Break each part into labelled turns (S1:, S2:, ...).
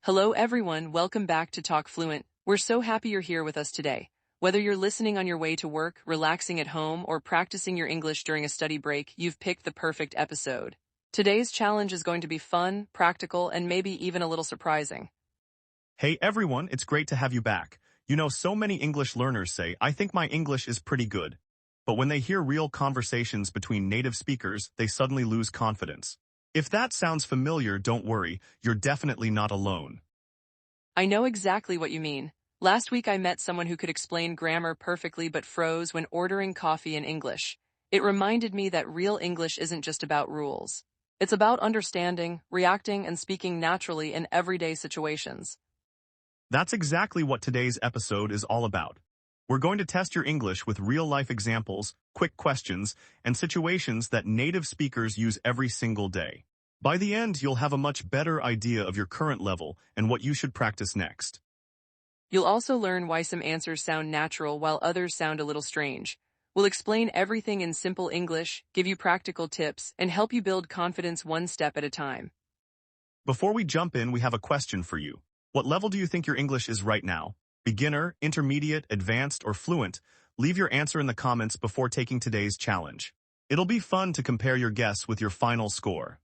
S1: Hello everyone, welcome back to Talk Fluent. We're so happy you're here with us today. Whether you're listening on your way to work, relaxing at home, or practicing your English during a study break, you've picked the perfect episode. Today's challenge is going to be fun, practical, and maybe even a little surprising.
S2: Hey everyone, it's great to have you back. You know, so many English learners say, I think my English is pretty good. But when they hear real conversations between native speakers, they suddenly lose confidence. If that sounds familiar, don't worry, you're definitely not alone.
S1: I know exactly what you mean. Last week I met someone who could explain grammar perfectly but froze when ordering coffee in English. It reminded me that real English isn't just about rules. It's about understanding, reacting, and speaking naturally in everyday situations.
S2: That's exactly what today's episode is all about. We're going to test your English with real-life examples, quick questions, and situations that native speakers use every single day. By the end, you'll have a much better idea of your current level and what you should practice next.
S1: You'll also learn why some answers sound natural while others sound a little strange. We'll explain everything in simple English, give you practical tips, and help you build confidence one step at a time.
S2: Before we jump in, we have a question for you. What level do you think your English is right now? Beginner, intermediate, advanced, or fluent? Leave your answer in the comments before taking today's challenge. It'll be fun to compare your guess with your final score.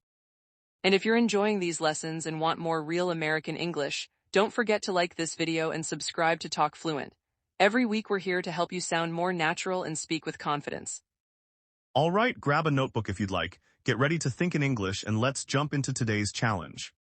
S1: And if you're enjoying these lessons and want more real American English, don't forget to like this video and subscribe to Talk Fluent. Every week we're here to help you sound more natural and speak with confidence.
S2: All right, grab a notebook if you'd like, get ready to think in English, and let's jump into today's challenge.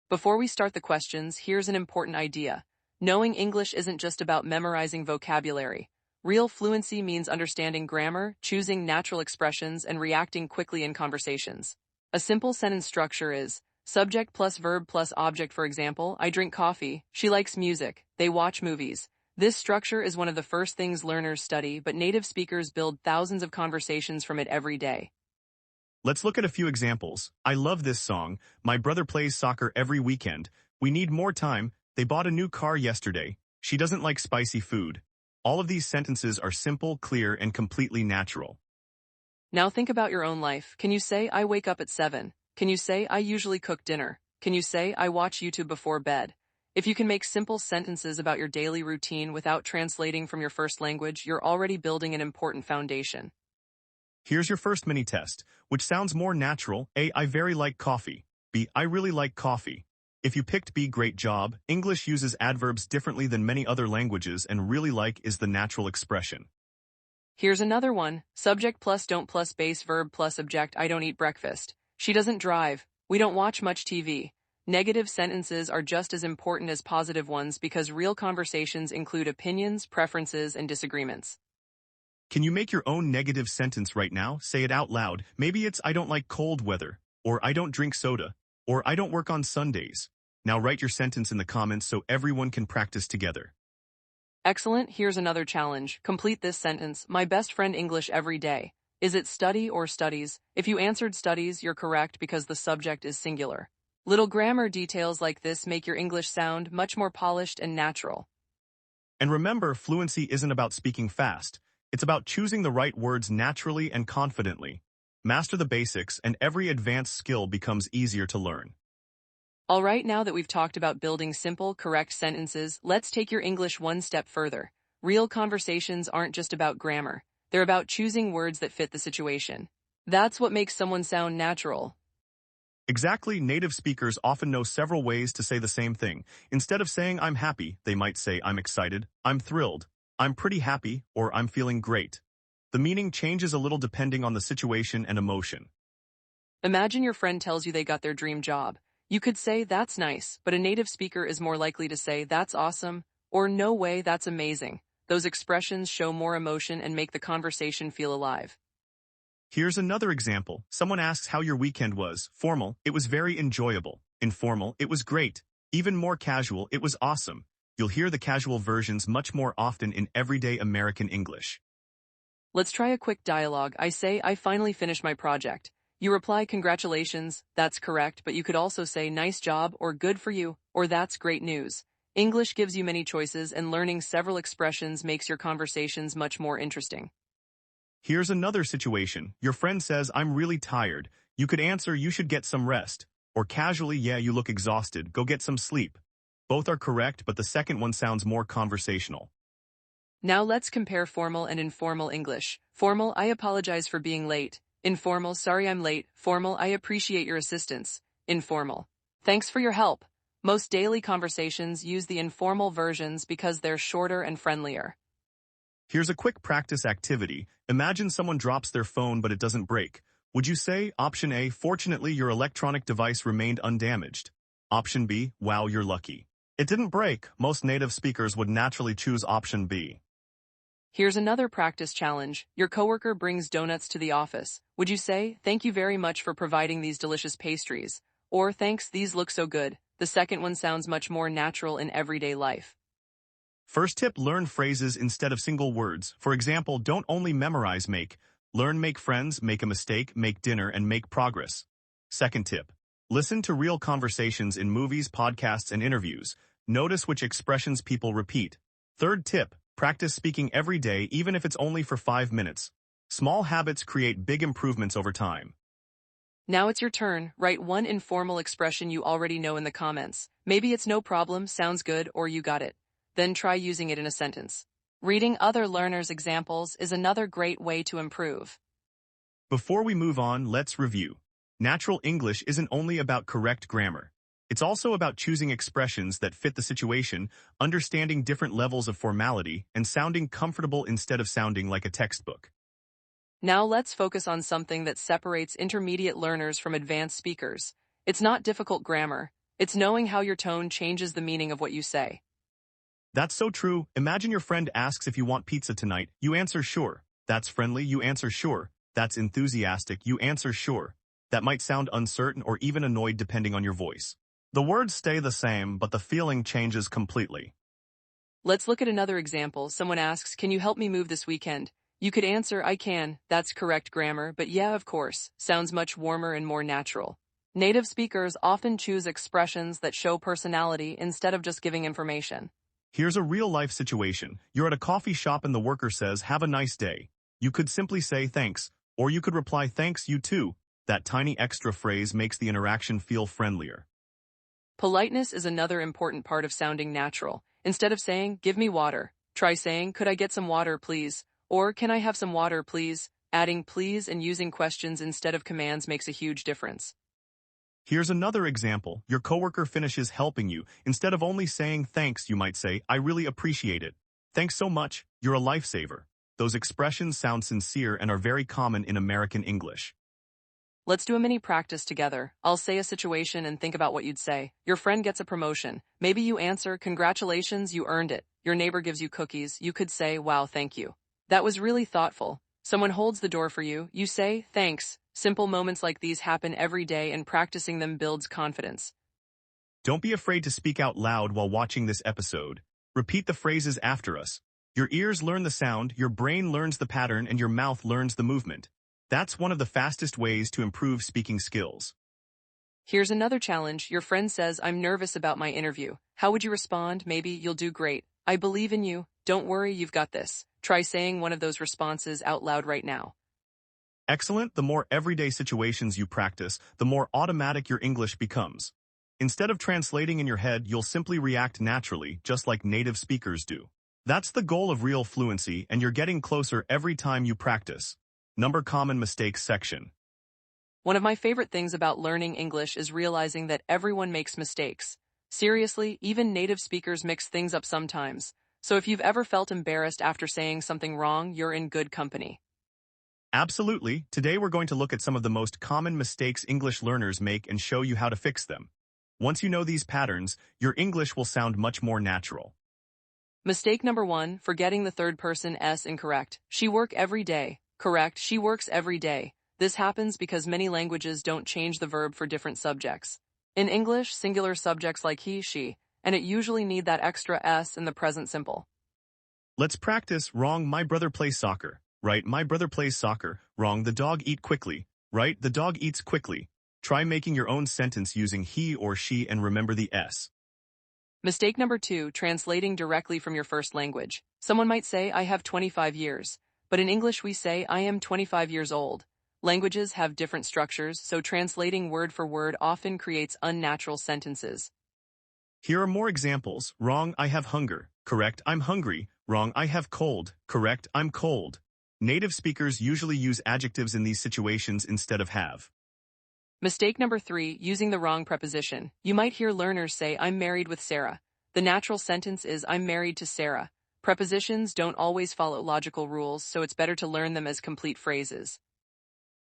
S1: Before we start the questions, here's an important idea. Knowing English isn't just about memorizing vocabulary. Real fluency means understanding grammar, choosing natural expressions, and reacting quickly in conversations. A simple sentence structure is subject plus verb plus object. For example, I drink coffee, she likes music, they watch movies. This structure is one of the first things learners study, but native speakers build thousands of conversations from it every day.
S2: Let's look at a few examples. I love this song. My brother plays soccer every weekend. We need more time. They bought a new car yesterday. She doesn't like spicy food. All of these sentences are simple, clear, and completely natural.
S1: Now think about your own life. Can you say, I wake up at 7? Can you say, I usually cook dinner? Can you say, I watch YouTube before bed? If you can make simple sentences about your daily routine without translating from your first language, you're already building an important foundation.
S2: Here's your first mini test, which sounds more natural. A, I very like coffee. B, I really like coffee. If you picked B, great job. English uses adverbs differently than many other languages, and really like is the natural expression.
S1: Here's another one. Subject plus don't plus base verb plus object. I don't eat breakfast. She doesn't drive. We don't watch much TV. Negative sentences are just as important as positive ones because real conversations include opinions, preferences, and disagreements.
S2: Can you make your own negative sentence right now? Say it out loud. Maybe it's I don't like cold weather, or I don't drink soda, or I don't work on Sundays. Now write your sentence in the comments so everyone can practice together.
S1: Excellent. Here's another challenge. Complete this sentence. My best friend English every day. Is it study or studies? If you answered studies, you're correct because the subject is singular. Little grammar details like this make your English sound much more polished and natural.
S2: And remember, fluency isn't about speaking fast. It's about choosing the right words naturally and confidently. Master the basics, and every advanced skill becomes easier to learn.
S1: All right, now that we've talked about building simple, correct sentences, let's take your English one step further. Real conversations aren't just about grammar. They're about choosing words that fit the situation. That's what makes someone sound natural.
S2: Exactly, native speakers often know several ways to say the same thing. Instead of saying I'm happy, they might say I'm excited, I'm thrilled, I'm pretty happy, or I'm feeling great. The meaning changes a little depending on the situation and emotion.
S1: Imagine your friend tells you they got their dream job. You could say, that's nice, but a native speaker is more likely to say, that's awesome, or no way, that's amazing. Those expressions show more emotion and make the conversation feel alive.
S2: Here's another example. Someone asks how your weekend was. Formal, it was very enjoyable. Informal, it was great. Even more casual, it was awesome. You'll hear the casual versions much more often in everyday American English.
S1: Let's try a quick dialogue. I say, I finally finished my project. You reply, congratulations, that's correct, but you could also say nice job, or good for you, or that's great news. English gives you many choices, and learning several expressions makes your conversations much more interesting.
S2: Here's another situation. Your friend says, I'm really tired. You could answer, you should get some rest. Or casually, yeah, you look exhausted, go get some sleep. Both are correct, but the second one sounds more conversational.
S1: Now let's compare formal and informal English. Formal, I apologize for being late. Informal, sorry I'm late. Formal, I appreciate your assistance. Informal, thanks for your help. Most daily conversations use the informal versions because they're shorter and friendlier.
S2: Here's a quick practice activity. Imagine someone drops their phone but it doesn't break. Would you say, option A, fortunately your electronic device remained undamaged? Option B, wow, you're lucky. It didn't break. Most native speakers would naturally choose option B.
S1: Here's another practice challenge. Your coworker brings donuts to the office. Would you say, thank you very much for providing these delicious pastries? Or, thanks, these look so good. The second one sounds much more natural in everyday life.
S2: First tip, learn phrases instead of single words. For example, don't only memorize make. Learn make friends, make a mistake, make dinner, and make progress. Second tip, listen to real conversations in movies, podcasts, and interviews. Notice which expressions people repeat. Third tip, practice speaking every day, even if it's only for 5 minutes. Small habits create big improvements over time.
S1: Now it's your turn. Write one informal expression you already know in the comments. Maybe it's no problem, sounds good, or you got it. Then try using it in a sentence. Reading other learners' examples is another great way to improve.
S2: Before we move on, let's review. Natural English isn't only about correct grammar. It's also about choosing expressions that fit the situation, understanding different levels of formality, and sounding comfortable instead of sounding like a textbook.
S1: Now let's focus on something that separates intermediate learners from advanced speakers. It's not difficult grammar. It's knowing how your tone changes the meaning of what you say.
S2: That's so true. Imagine your friend asks if you want pizza tonight. You answer sure. That's friendly. You answer sure. That's enthusiastic. You answer sure. That might sound uncertain or even annoyed depending on your voice. The words stay the same, but the feeling changes completely.
S1: Let's look at another example. Someone asks, can you help me move this weekend? You could answer, I can. That's correct grammar, but yeah, of course, sounds much warmer and more natural. Native speakers often choose expressions that show personality instead of just giving information.
S2: Here's a real-life situation. You're at a coffee shop and the worker says, have a nice day. You could simply say thanks, or you could reply thanks, you too. That tiny extra phrase makes the interaction feel friendlier.
S1: Politeness is another important part of sounding natural. Instead of saying, give me water, try saying, could I get some water, please? Or, can I have some water, please? Adding please and using questions instead of commands makes a huge difference.
S2: Here's another example. Your coworker finishes helping you. Instead of only saying thanks, you might say, I really appreciate it. Thanks so much. You're a lifesaver. Those expressions sound sincere and are very common in American English.
S1: Let's do a mini practice together. I'll say a situation and think about what you'd say. Your friend gets a promotion. Maybe you answer, congratulations, you earned it. Your neighbor gives you cookies. You could say, wow, thank you. That was really thoughtful. Someone holds the door for you. You say, thanks. Simple moments like these happen every day and practicing them builds confidence.
S2: Don't be afraid to speak out loud while watching this episode. Repeat the phrases after us. Your ears learn the sound, your brain learns the pattern, and your mouth learns the movement. That's one of the fastest ways to improve speaking skills.
S1: Here's another challenge. Your friend says, I'm nervous about my interview. How would you respond? Maybe you'll do great. I believe in you. Don't worry, you've got this. Try saying one of those responses out loud right now.
S2: Excellent. The more everyday situations you practice, the more automatic your English becomes. Instead of translating in your head, you'll simply react naturally, just like native speakers do. That's the goal of real fluency, and you're getting closer every time you practice. Number common mistakes section.
S1: One of my favorite things about learning English is realizing that everyone makes mistakes. Seriously, even native speakers mix things up sometimes. So if you've ever felt embarrassed after saying something wrong, you're in good company.
S2: Absolutely. Today we're going to look at some of the most common mistakes English learners make and show you how to fix them. Once you know these patterns, your English will sound much more natural.
S1: Mistake number 1, forgetting the third person S incorrect. She work every day. Correct, she works every day. This happens because many languages don't change the verb for different subjects. In English, singular subjects like he, she, and it usually need that extra S in the present simple.
S2: Let's practice. Wrong, my brother plays soccer. Right, my brother plays soccer. Wrong, the dog eat quickly. Right, the dog eats quickly. Try making your own sentence using he or she and remember the S.
S1: Mistake number 2, translating directly from your first language. Someone might say, I have 25 years. But in English we say, I am 25 years old. Languages have different structures, so translating word for word often creates unnatural sentences.
S2: Here are more examples. Wrong, I have hunger. Correct, I'm hungry. Wrong, I have cold. Correct, I'm cold. Native speakers usually use adjectives in these situations instead of have.
S1: Mistake number 3, using the wrong preposition. You might hear learners say, I'm married with Sarah. The natural sentence is, I'm married to Sarah. Prepositions don't always follow logical rules, so it's better to learn them as complete phrases.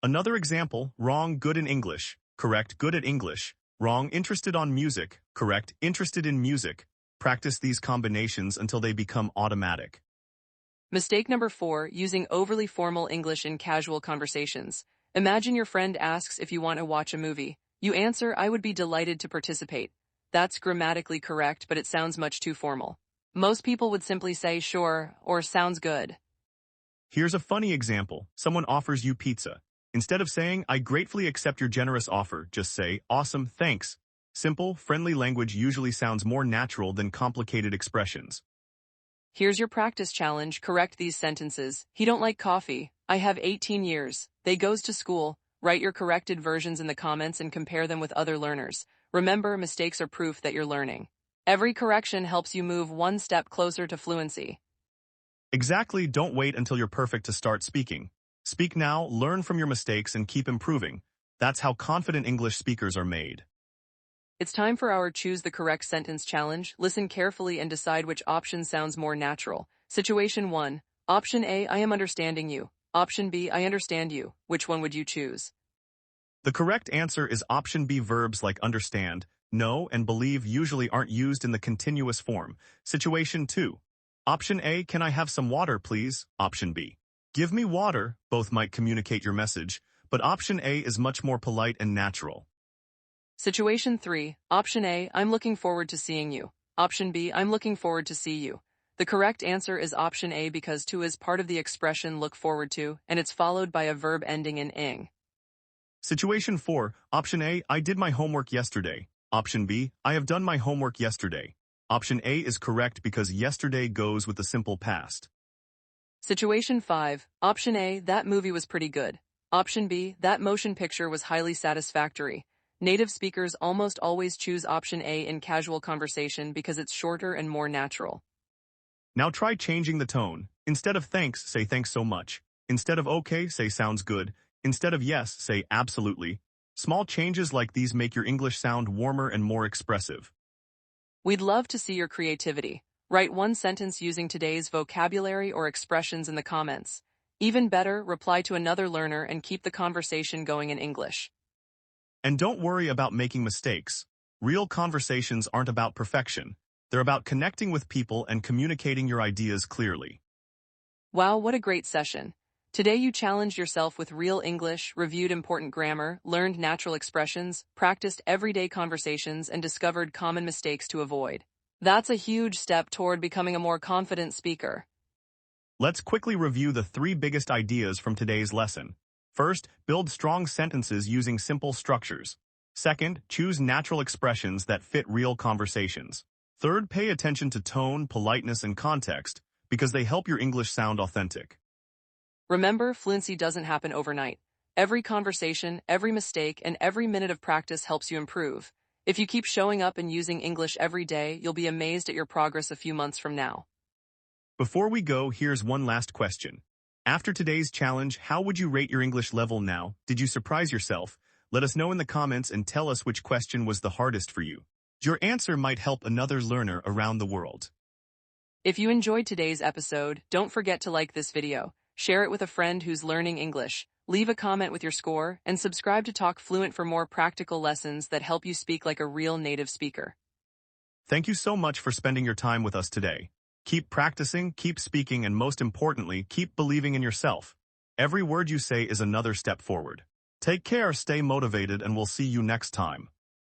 S2: Another example, wrong, good in English. Correct, good at English. Wrong, interested on music. Correct, interested in music. Practice these combinations until they become automatic.
S1: Mistake number 4, using overly formal English in casual conversations. Imagine your friend asks if you want to watch a movie. You answer, I would be delighted to participate. That's grammatically correct, but it sounds much too formal. Most people would simply say, sure, or sounds good.
S2: Here's a funny example. Someone offers you pizza. Instead of saying, I gratefully accept your generous offer, just say, awesome, thanks. Simple, friendly language usually sounds more natural than complicated expressions.
S1: Here's your practice challenge. Correct these sentences. He don't like coffee. I have 18 years. They goes to school. Write your corrected versions in the comments and compare them with other learners. Remember, mistakes are proof that you're learning. Every correction helps you move one step closer to fluency.
S2: Exactly, don't wait until you're perfect to start speaking. Speak now, learn from your mistakes, and keep improving. That's how confident English speakers are made.
S1: It's time for our Choose the Correct Sentence challenge. Listen carefully and decide which option sounds more natural. Situation 1. Option A, I am understanding you. Option B, I understand you. Which one would you choose?
S2: The correct answer is option B. Verbs like understand, know, and believe usually aren't used in the continuous form. Situation 2. Option A, can I have some water, please? Option B, give me water. Both might communicate your message, but option A is much more polite and natural.
S1: Situation 3. Option A, I'm looking forward to seeing you. Option B, I'm looking forward to see you. The correct answer is option A because to is part of the expression look forward to, and it's followed by a verb ending in ing.
S2: Situation 4. Option A, I did my homework yesterday. Option B, I have done my homework yesterday. Option A is correct because yesterday goes with the simple past.
S1: Situation 5. Option A, that movie was pretty good. Option B, that motion picture was highly satisfactory. Native speakers almost always choose option A in casual conversation because it's shorter and more natural.
S2: Now try changing the tone. Instead of thanks, say thanks so much. Instead of okay, say sounds good. Instead of yes, say absolutely. Small changes like these make your English sound warmer and more expressive.
S1: We'd love to see your creativity. Write one sentence using today's vocabulary or expressions in the comments. Even better, reply to another learner and keep the conversation going in English.
S2: And don't worry about making mistakes. Real conversations aren't about perfection. They're about connecting with people and communicating your ideas clearly.
S1: Wow, what a great session. Today you challenged yourself with real English, reviewed important grammar, learned natural expressions, practiced everyday conversations, and discovered common mistakes to avoid. That's a huge step toward becoming a more confident speaker.
S2: Let's quickly review the 3 biggest ideas from today's lesson. First, build strong sentences using simple structures. Second, choose natural expressions that fit real conversations. Third, pay attention to tone, politeness, and context, because they help your English sound authentic.
S1: Remember, fluency doesn't happen overnight. Every conversation, every mistake, and every minute of practice helps you improve. If you keep showing up and using English every day, you'll be amazed at your progress a few months from now.
S2: Before we go, here's one last question. After today's challenge, how would you rate your English level now? Did you surprise yourself? Let us know in the comments and tell us which question was the hardest for you. Your answer might help another learner around the world.
S1: If you enjoyed today's episode, don't forget to like this video, share it with a friend who's learning English, leave a comment with your score, and subscribe to Talk Fluent for more practical lessons that help you speak like a real native speaker.
S2: Thank you so much for spending your time with us today. Keep practicing, keep speaking, and most importantly, keep believing in yourself. Every word you say is another step forward. Take care, stay motivated, and we'll see you next time.